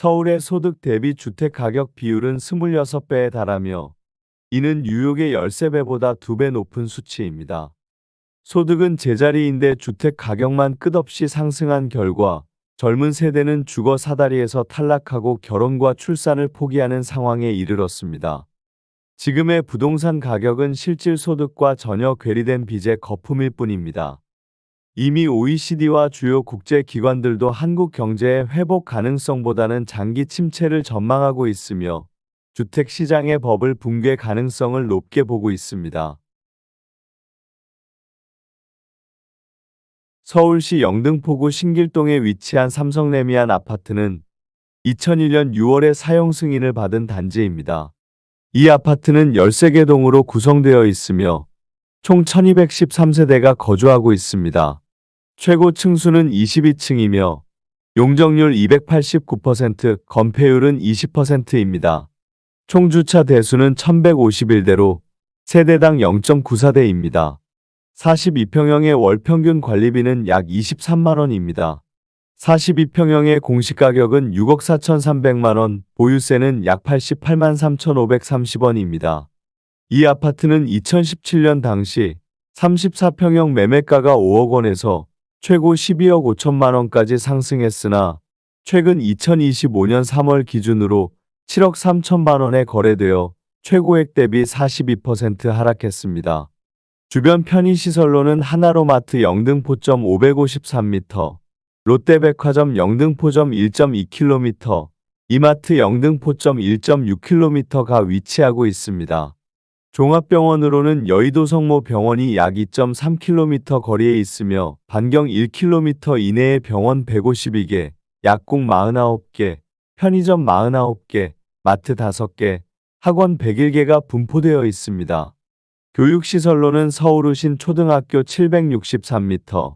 서울의 소득 대비 주택 가격 비율은 26배에 달하며 이는 뉴욕의 13배보다 2배 높은 수치입니다. 소득은 제자리인데 주택 가격만 끝없이 상승한 결과 젊은 세대는 주거 사다리에서 탈락하고 결혼과 출산을 포기하는 상황에 이르렀습니다. 지금의 부동산 가격은 실질 소득과 전혀 괴리된 빚의 거품일 뿐입니다. 이미 OECD와 주요 국제 기관들도 한국 경제의 회복 가능성보다는 장기 침체를 전망하고 있으며 주택 시장의 버블 붕괴 가능성을 높게 보고 있습니다. 서울시 영등포구 신길동에 위치한 삼성레미안 아파트는 2001년 6월에 사용 승인을 받은 단지입니다. 이 아파트는 13개 동으로 구성되어 있으며 총 1213세대가 거주하고 있습니다. 최고 층수는 22층이며 용적률 289%, 건폐율은 20%입니다. 총 주차 대수는 1151대로 세대당 0.94대입니다. 42평형의 월 평균 관리비는 약 23만원입니다. 42평형의 공시가격은 6억 4,300만원, 보유세는 약 88만 3,530원입니다. 이 아파트는 2017년 당시 34평형 매매가가 5억 원에서 최고 12억 5천만원까지 상승했으나 최근 2025년 3월 기준으로 7억 3천만원에 거래되어 최고액 대비 42% 하락했습니다. 주변 편의시설로는 하나로마트 영등포점 553m, 롯데백화점 영등포점 1.2km, 이마트 영등포점 1.6km가 위치하고 있습니다. 종합병원으로는 여의도 성모병원이 약 2.3km 거리에 있으며 반경 1km 이내에 병원 152개, 약국 49개, 편의점 49개, 마트 5개, 학원 101개가 분포되어 있습니다. 교육시설로는 서울우신 초등학교 763m,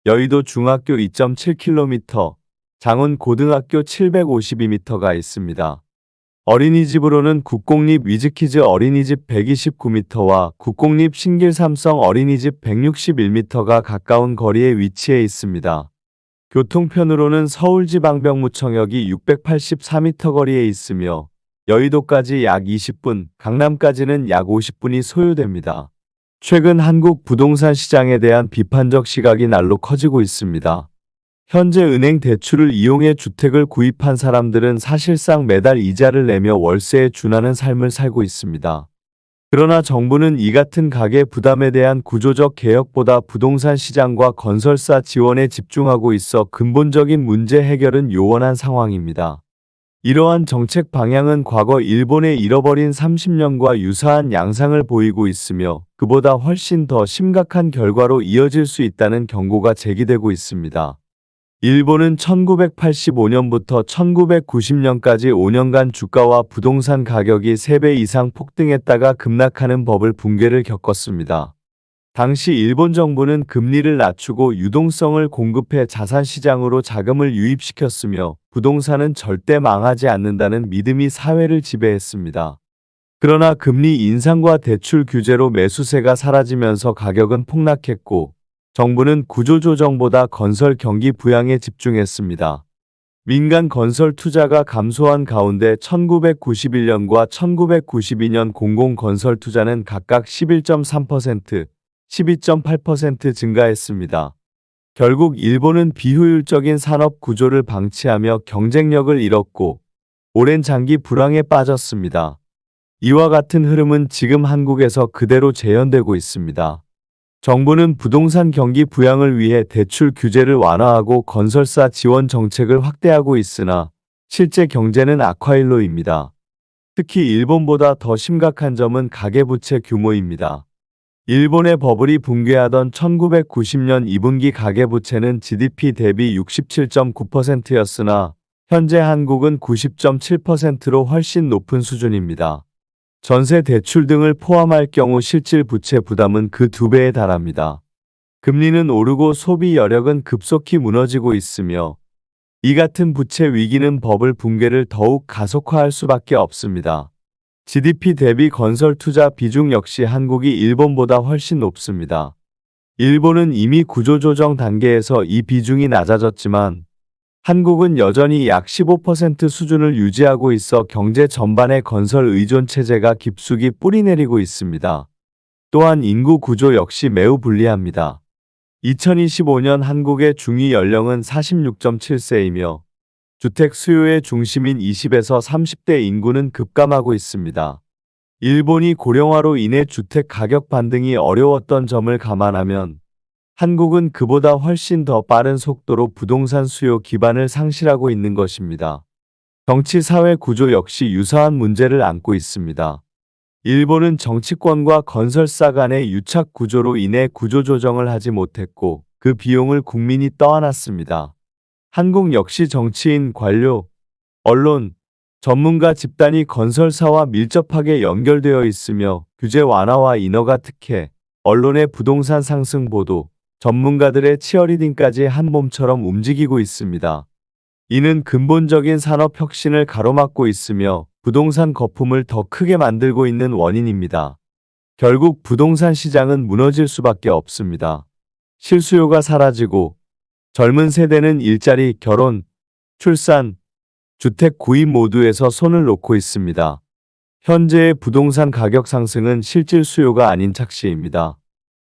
여의도 중학교 2.7km, 장원 고등학교 752m가 있습니다. 어린이집으로는 국공립 위즈키즈 어린이집 129m와 국공립 신길 삼성 어린이집 161m가 가까운 거리에 위치해 있습니다. 교통편으로는 서울지방병무청역이 684m 거리에 있으며 여의도까지 약 20분, 강남까지는 약 50분이 소요됩니다. 최근 한국 부동산 시장에 대한 비판적 시각이 날로 커지고 있습니다. 현재 은행 대출을 이용해 주택을 구입한 사람들은 사실상 매달 이자를 내며 월세에 준하는 삶을 살고 있습니다. 그러나 정부는 이 같은 가계 부담에 대한 구조적 개혁보다 부동산 시장과 건설사 지원에 집중하고 있어 근본적인 문제 해결은 요원한 상황입니다. 이러한 정책 방향은 과거 일본의 잃어버린 30년과 유사한 양상을 보이고 있으며 그보다 훨씬 더 심각한 결과로 이어질 수 있다는 경고가 제기되고 있습니다. 일본은 1985년부터 1990년까지 5년간 주가와 부동산 가격이 3배 이상 폭등했다가 급락하는 버블 붕괴를 겪었습니다. 당시 일본 정부는 금리를 낮추고 유동성을 공급해 자산시장으로 자금을 유입시켰으며 부동산은 절대 망하지 않는다는 믿음이 사회를 지배했습니다. 그러나 금리 인상과 대출 규제로 매수세가 사라지면서 가격은 폭락했고 정부는 구조조정보다 건설 경기 부양에 집중했습니다. 민간 건설 투자가 감소한 가운데 1991년과 1992년 공공건설 투자는 각각 11.3%, 12.8% 증가했습니다. 결국 일본은 비효율적인 산업 구조를 방치하며 경쟁력을 잃었고 오랜 장기 불황에 빠졌습니다. 이와 같은 흐름은 지금 한국에서 그대로 재현되고 있습니다. 정부는 부동산 경기 부양을 위해 대출 규제를 완화하고 건설사 지원 정책을 확대하고 있으나 실제 경제는 악화일로입니다. 특히 일본보다 더 심각한 점은 가계부채 규모입니다. 일본의 버블이 붕괴하던 1990년 2분기 가계부채는 GDP 대비 67.9%였으나 현재 한국은 90.7%로 훨씬 높은 수준입니다. 전세 대출 등을 포함할 경우 실질 부채 부담은 그 2배에 달합니다. 금리는 오르고 소비 여력은 급속히 무너지고 있으며 이 같은 부채 위기는 버블 붕괴를 더욱 가속화할 수밖에 없습니다. GDP 대비 건설 투자 비중 역시 한국이 일본보다 훨씬 높습니다. 일본은 이미 구조조정 단계에서 이 비중이 낮아졌지만 한국은 여전히 약 15% 수준을 유지하고 있어 경제 전반의 건설 의존 체제가 깊숙이 뿌리내리고 있습니다. 또한 인구 구조 역시 매우 불리합니다. 2025년 한국의 중위 연령은 46.7세이며 주택 수요의 중심인 20에서 30대 인구는 급감하고 있습니다. 일본이 고령화로 인해 주택 가격 반등이 어려웠던 점을 감안하면 한국은 그보다 훨씬 더 빠른 속도로 부동산 수요 기반을 상실하고 있는 것입니다. 정치 사회 구조 역시 유사한 문제를 안고 있습니다. 일본은 정치권과 건설사 간의 유착 구조로 인해 구조조정을 하지 못했고 그 비용을 국민이 떠안았습니다. 한국 역시 정치인, 관료, 언론, 전문가 집단이 건설사와 밀접하게 연결되어 있으며 규제 완화와 인허가 특혜, 언론의 부동산 상승 보도, 전문가들의 치어리딩까지 한 몸처럼 움직이고 있습니다. 이는 근본적인 산업 혁신을 가로막고 있으며 부동산 거품을 더 크게 만들고 있는 원인입니다. 결국 부동산 시장은 무너질 수밖에 없습니다. 실수요가 사라지고 젊은 세대는 일자리, 결혼, 출산, 주택 구입 모두에서 손을 놓고 있습니다. 현재의 부동산 가격 상승은 실질 수요가 아닌 착시입니다.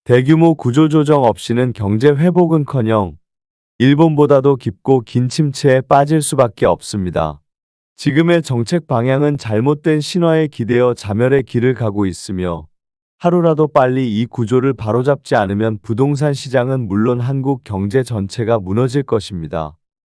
대규모 구조조정 없이는 경제 회복은커녕 일본보다도 깊고 긴 침체에 빠질 수밖에 없습니다. 지금의 정책 방향은 잘못된 신화에 기대어 자멸의 길을 가고 있으며 하루라도 빨리 이 구조를 바로잡지 않으면 부동산 시장은 물론 한국 경제 전체가 무너질 것입니다.